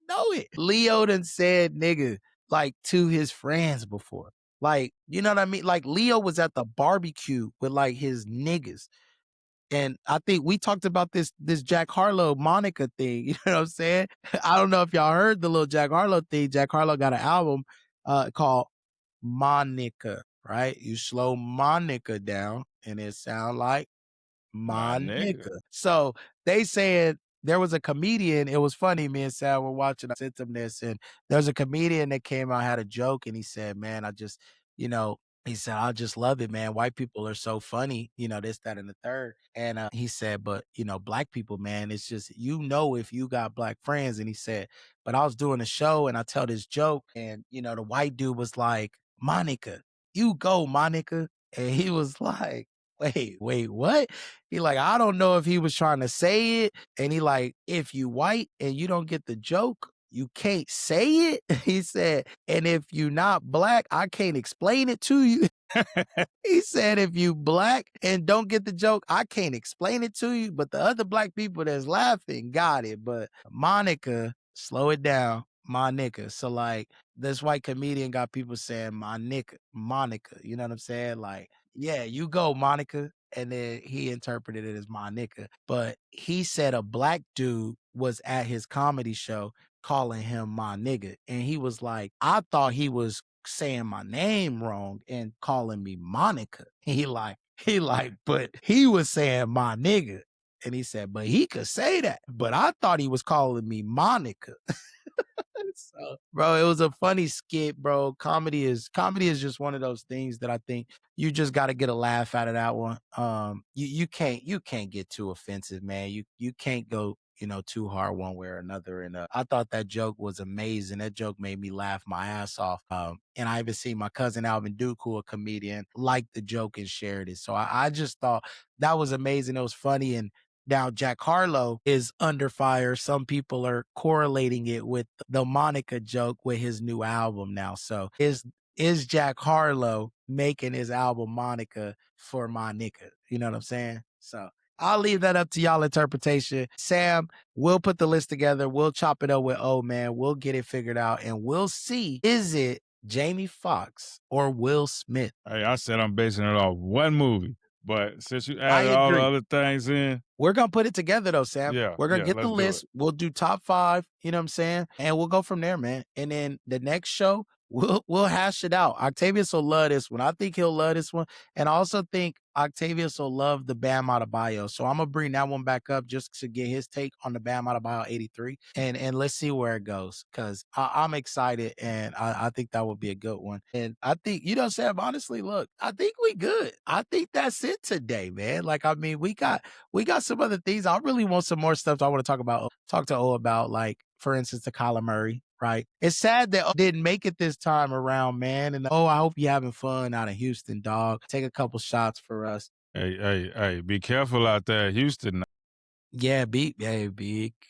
know it. Leo done said nigga like to his friends before. Like, you know what I mean? Like Leo was at the barbecue with like his niggas. And I think we talked about this Jack Harlow Monica thing. You know what I'm saying? I don't know if y'all heard the little Jack Harlow thing. Jack Harlow got an album called Monica, right? You slow Monica down and it sound like My my nigga. nigga. So they said there was a comedian. It was funny. Me and Sal were watching. I sent them this, and there's a comedian that came out, had a joke, and he said, "Man, I just, you know." He said, "I just love it, man. White people are so funny, this, that, and the third." And he said, "But black people, man, it's just if you got black friends." And he said, "But I was doing a show and I tell this joke, and the white dude was like, 'Monica, you go, Monica,' and he was like." Wait, what? He like, I don't know if he was trying to say it. And he like, if you white and you don't get the joke, you can't say it. He said, and if you not black, I can't explain it to you. He said, if you black and don't get the joke, I can't explain it to you. But the other black people that's laughing got it. But Monica, slow it down, my nigga. So like this white comedian got people saying my nigga, Monica. You know what I'm saying? Like, yeah, you go, Monica. And then he interpreted it as my nigga. But he said a black dude was at his comedy show calling him my nigga. And he was like, I thought he was saying my name wrong and calling me Monica. But he was saying my nigga. And he said, but he could say that. But I thought he was calling me Monica. So, bro, it was a funny skit, bro. Comedy is just one of those things that I think you just got to get a laugh out of that one. You can't get too offensive, man. You can't go too hard one way or another. And I thought that joke was amazing. That joke made me laugh my ass off. And I even seen my cousin Alvin Duke, who a comedian, liked the joke and shared it. So I just thought that was amazing. It was funny. And now Jack Harlow is under fire. Some people are correlating it with the Monica joke with his new album now. So is Jack Harlow making his album Monica for my nigga? You know what I'm saying? So I'll leave that up to y'all interpretation. Sam, we'll put the list together. We'll chop it up with man. We'll get it figured out and we'll see, is it Jamie Foxx or Will Smith? Hey, I said I'm basing it off one movie, but since you I added all the agree. other things in, We're gonna put it together though, Sam. yeah, We're gonna yeah, get the let's do it. list. We'll do top 5, you know what I'm saying? And we'll go from there, man. And then the next show, we'll hash it out. Octavius will love this one. I think he'll love this one. And I also think Octavius will love the Bam Adebayo. So I'm gonna bring that one back up just to get his take on the Bam Adebayo 83. And let's see where it goes. Cause I'm excited and I think that would be a good one. And I think, Sam, honestly, look, I think we good. I think that's it today, man. Like, I mean, we got some other things. I really want some more stuff I want to talk to O about, like, for instance, the Kyler Murray, right? It's sad that O didn't make it this time around, man. And I hope you're having fun out of Houston, dog. Take a couple shots for us. Hey, be careful out there, Houston. Yeah, be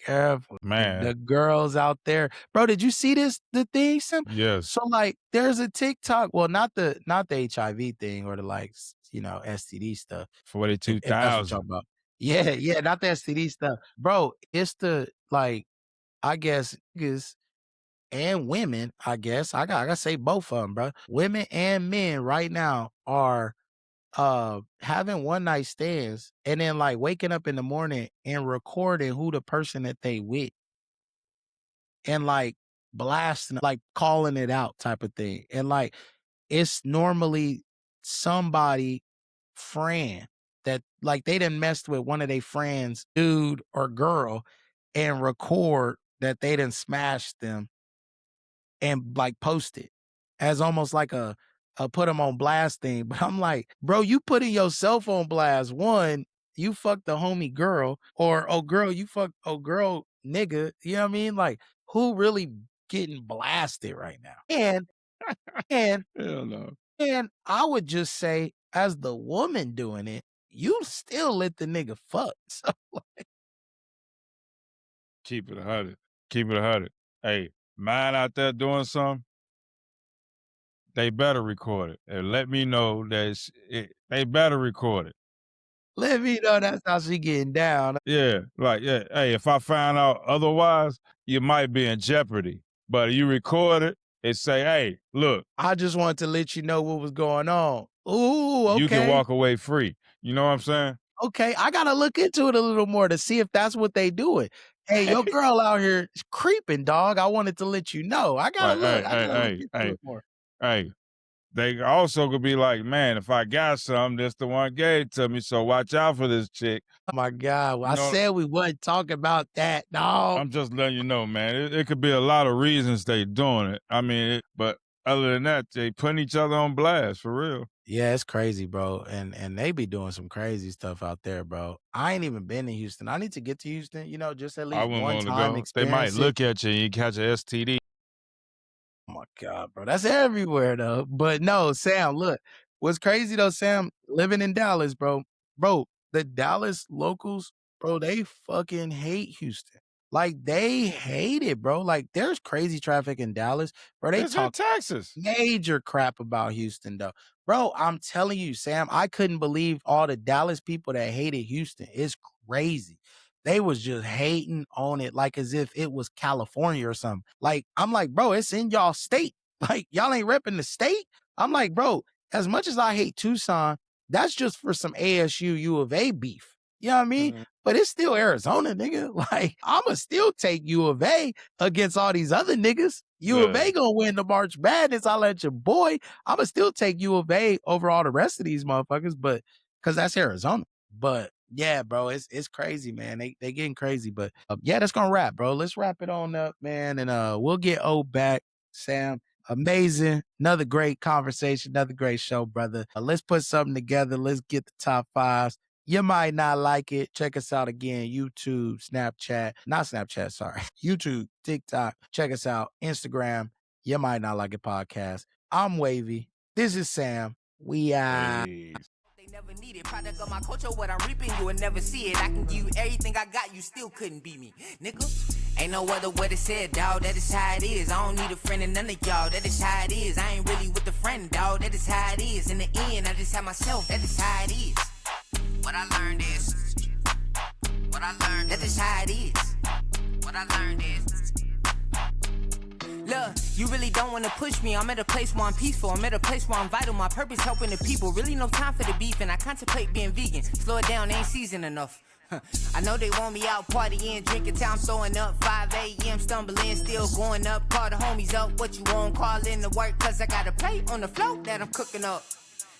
careful. Man, The girls out there. Bro, did you see the thing, Sim? yes. So like there's a TikTok, well, not the HIV thing or the STD stuff. If that's what you're 42,000. talking about. Yeah, not the STD stuff. Bro, it's the I guess niggas and women, I guess. I gotta say both of them, bro. Women and men right now are having one night stands and then like waking up in the morning and recording who the person that they with and like blasting, like calling it out type of thing. And like, it's normally somebody friend that like they done messed with one of their friends, dude or girl, and record that they done smashed them and like post it as almost like a put them on blast thing. But I'm like, bro, you putting yourself on blast. One, you fucked the homie girl, or oh girl, you fucked oh girl nigga. You know what I mean? Like, who really getting blasted right now? And Hell no. and I would just say, as the woman doing it, you still let the nigga fuck. So Keep it 100. Keep it 100. Hey, mine out there doing something, they better record it and let me know that they better record it. let me know that's how she getting down. Yeah, like, yeah, hey, if I find out otherwise, you might be in jeopardy. But you record it and say, hey, look, I just wanted to let you know what was going on. Ooh, okay. you can walk away free. You know what I'm saying? Okay, I gotta look into it a little more to see if that's what they doing. Hey, your girl out here creeping, dog. I wanted to let you know. I gotta Like, look. I gotta look into it more. Hey, they also could be like, man, if I got something, this the one gave it to me, so watch out for this chick. Oh my God. Well, You know- I said we wasn't talking about that, dog. I'm just letting you know, man. It could be a lot of reasons they doing it. I mean, but other than that, they putting each other on blast, for real. Yeah, it's crazy, bro. And they be doing some crazy stuff out there, bro. I ain't even been in Houston. I need to get to Houston, you know, just at I least wouldn't one want to time go. They experience might it. look at you and you catch a STD. Oh my God, bro. That's everywhere though. But no, Sam, look. What's crazy though, Sam, living in Dallas, bro. Bro, the Dallas locals, bro, they fucking hate Houston. Like they hate it, bro. Like there's crazy traffic in Dallas, bro. They It's in talk Texas. major crap about Houston though. Bro, I'm telling you, Sam, I couldn't believe all the Dallas people that hated Houston. It's crazy. They was just hating on it like as if it was California or something. Like, I'm like, bro, it's in y'all state. Like, y'all ain't repping the state. I'm like, bro, as much as I hate Tucson, that's just for some ASU U of A beef. You know what I mean? Mhm. But it's still Arizona, nigga. Like, I'ma still take U of A against all these other niggas. U of A gonna win the March Madness. I'll let your boy. I'ma still take U of A over all the rest of these motherfuckers, but because that's Arizona. But yeah, bro, it's crazy, man. They getting crazy. But yeah, that's gonna wrap, bro. Let's wrap it on up, man. And we'll get O back, Sam. Amazing. Another great conversation, another great show, brother. Let's put something together. Let's get the top fives. You might not like it. Check us out again. YouTube, Snapchat, not Snapchat, sorry. YouTube, TikTok. Check us out. Instagram. You might not like it podcast. I'm Wavy. This is Sam. We out. Peace. They never need it. Product of my culture, what I'm reaping, you will never see it. I can give you everything I got, you still couldn't beat me. Nigga, ain't no other way to say it, dawg. That is how it is. I don't need a friend and none of y'all. That is how it is. I ain't really with the friend, dawg. That is how it is. In the end, I just have myself. That is how it is. What I learned is, that is how it is. What I learned is, look, you really don't want to push me. I'm at a place where I'm peaceful. I'm at a place where I'm vital. My purpose helping the people. Really no time for the beef, and I contemplate being vegan. Slow it down, ain't seasoned enough. I know they want me out partying, drinking till I'm throwing up. 5 a.m. stumbling, still going up. Call the homies up, what you want? Call in to work, cause I got a plate on the float that I'm cooking up.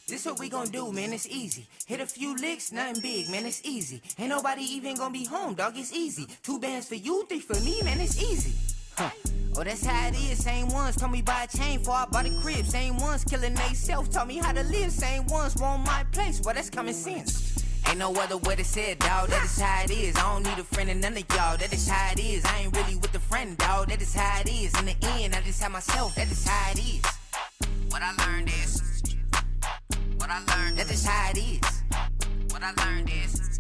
This what we gon' do, man, it's easy. Hit a few licks, nothing big, man, it's easy. Ain't nobody even gonna be home, dog, it's easy. 2 bands for you, 3 for me, man, it's easy. Oh, that's how it is, same ones told me buy a chain before I bought a crib. Same ones killing they self, taught me how to live. Same ones want my place, well, that's common sense. Ain't no other way to say it, dawg, that is how it is. I don't need a friend and none of y'all, that is how it is. I ain't really with the friend, dawg, that is how it is. In the end, I just have myself, that is how it is. What I learned is, that is how it is. What I learned is